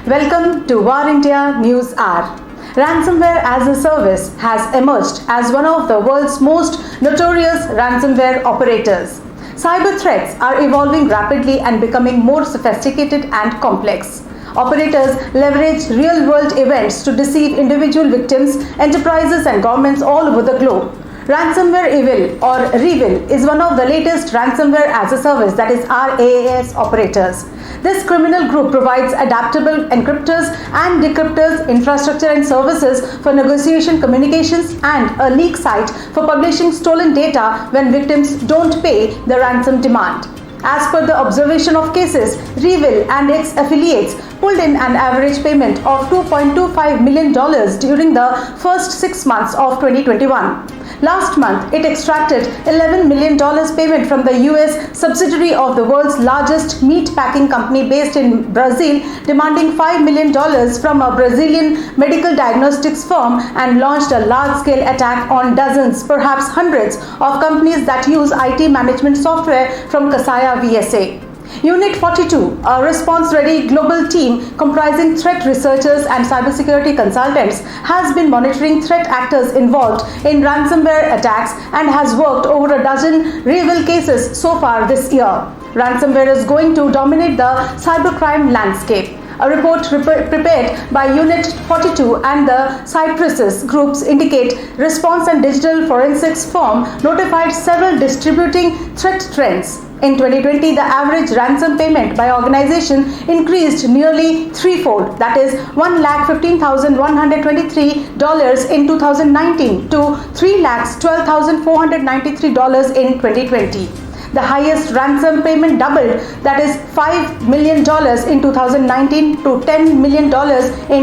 Welcome to War India News Hour. Ransomware as a service has emerged as one of the world's most notorious ransomware operators. Cyber threats are evolving rapidly and becoming more sophisticated and complex. Operators leverage real-world events to deceive individual victims, enterprises and governments all over the globe. Ransomware Evil or REvil is one of the latest ransomware as a service, that is RaaS operators. This criminal group provides adaptable encryptors and decryptors, infrastructure and services for negotiation communications, and a leak site for publishing stolen data when victims don't pay the ransom demand. As per the observation of cases, REvil and its affiliates pulled in an average payment of $2.25 million during the first 6 months of 2021. Last month, it extracted $11 million payment from the US subsidiary of the world's largest meat packing company based in Brazil, demanding $5 million from a Brazilian medical diagnostics firm, and launched a large-scale attack on dozens, perhaps hundreds, of companies that use IT management software from Kaseya VSA. Unit 42, a response-ready global team comprising threat researchers and cybersecurity consultants, has been monitoring threat actors involved in ransomware attacks and has worked over a dozen REvil cases so far this year. Ransomware is going to dominate the cybercrime landscape. A report prepared by Unit 42 and the Cypresses groups indicate response and digital forensics firm notified several distributing threat trends. In 2020, the average ransom payment by organization increased nearly threefold, that is $1,15,123 in 2019 to $3,12,493 in 2020. The highest ransom payment doubled, that is $5 million in 2019 to $10 million in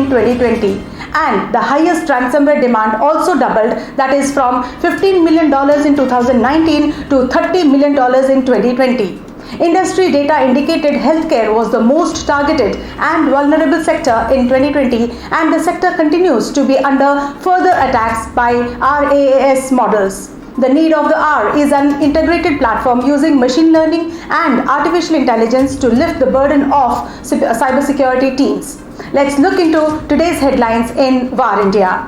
2020. And the highest ransomware demand also doubled, that is from $15 million in 2019 to $30 million in 2020. Industry data indicated healthcare was the most targeted and vulnerable sector in 2020, and the sector continues to be under further attacks by RaaS models. The need of the hour is an integrated platform using machine learning and artificial intelligence to lift the burden off cybersecurity teams. Let's look into today's headlines in War India.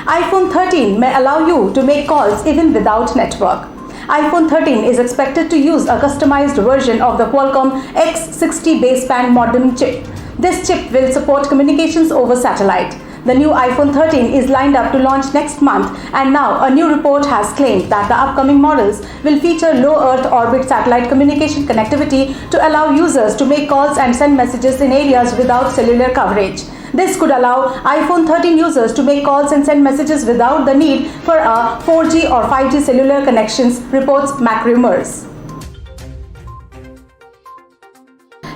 iPhone 13 may allow you to make calls even without network. iPhone 13 is expected to use a customized version of the Qualcomm X60 baseband modem chip. This chip will support communications over satellite. The new iPhone 13 is lined up to launch next month, and now a new report has claimed that the upcoming models will feature low Earth orbit satellite communication connectivity to allow users to make calls and send messages in areas without cellular coverage. This could allow iPhone 13 users to make calls and send messages without the need for a 4G or 5G cellular connections, reports MacRumors.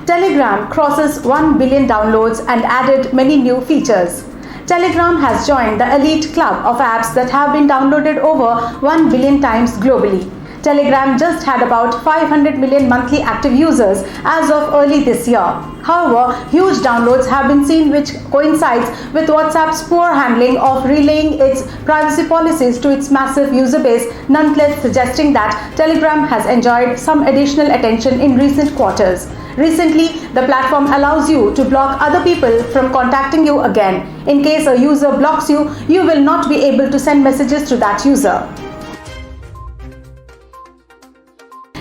Telegram crosses 1 billion downloads and added many new features. Telegram has joined the elite club of apps that have been downloaded over 1 billion times globally. Telegram just had about 500 million monthly active users as of early this year. However, huge downloads have been seen, which coincides with WhatsApp's poor handling of relaying its privacy policies to its massive user base, nonetheless suggesting that Telegram has enjoyed some additional attention in recent quarters. Recently, the platform allows you to block other people from contacting you again. In case a user blocks you, you will not be able to send messages to that user.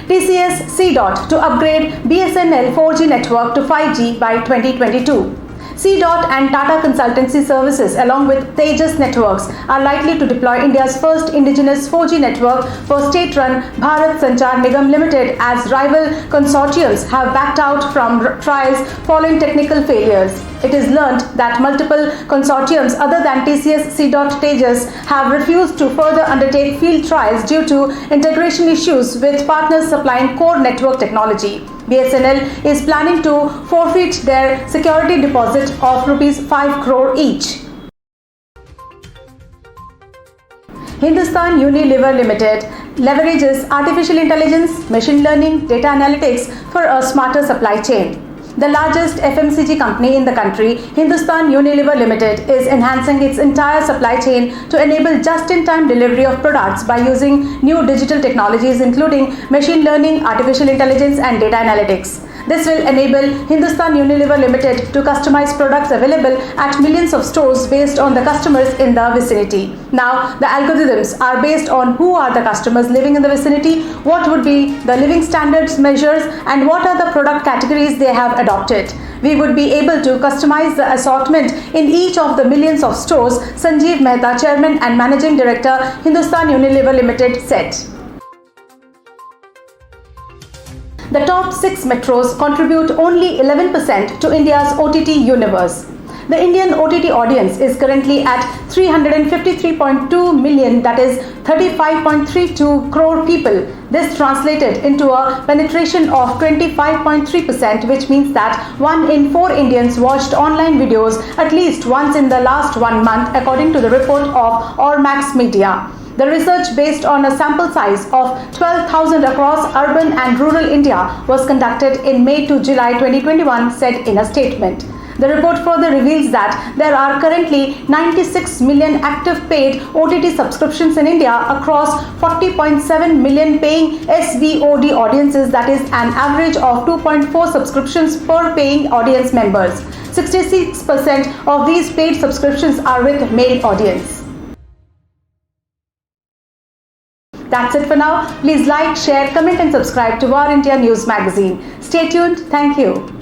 TCS C-Dot to upgrade BSNL 4G network to 5G by 2022. C-Dot and Tata Consultancy Services along with Tejas Networks are likely to deploy India's first indigenous 4G network for state-run Bharat Sanchar Nigam Limited, as rival consortiums have backed out from trials following technical failures. It is learned that multiple consortiums other than TCS C-Dot Tejas have refused to further undertake field trials due to integration issues with partners supplying core network technology. BSNL is planning to forfeit their security deposit of ₹5 crore each. Hindustan Unilever Limited leverages artificial intelligence, machine learning, data analytics for a smarter supply chain. The largest FMCG company in the country, Hindustan Unilever Limited, is enhancing its entire supply chain to enable just-in-time delivery of products by using new digital technologies including machine learning, artificial intelligence and data analytics. This will enable Hindustan Unilever Limited to customize products available at millions of stores based on the customers in the vicinity. Now, the algorithms are based on who are the customers living in the vicinity, what would be the living standards measures, and what are the product categories they have adopted. We would be able to customize the assortment in each of the millions of stores, Sanjeev Mehta, Chairman and Managing Director, Hindustan Unilever Limited, said. The top 6 metros contribute only 11% to India's OTT universe. The Indian OTT audience is currently at 353.2 million, that is 35.32 crore people. This translated into a penetration of 25.3%, which means that 1 in 4 Indians watched online videos at least once in the last 1 month, according to the report of Ormax Media. The research, based on a sample size of 12,000 across urban and rural India, was conducted in May to July 2021, said in a statement. The report further reveals that there are currently 96 million active paid OTT subscriptions in India across 40.7 million paying SVOD audiences, that is an average of 2.4 subscriptions per paying audience members. 66% of these paid subscriptions are with male audience. That's it for now. Please like, share, comment and subscribe to War India News Magazine. Stay tuned. Thank you.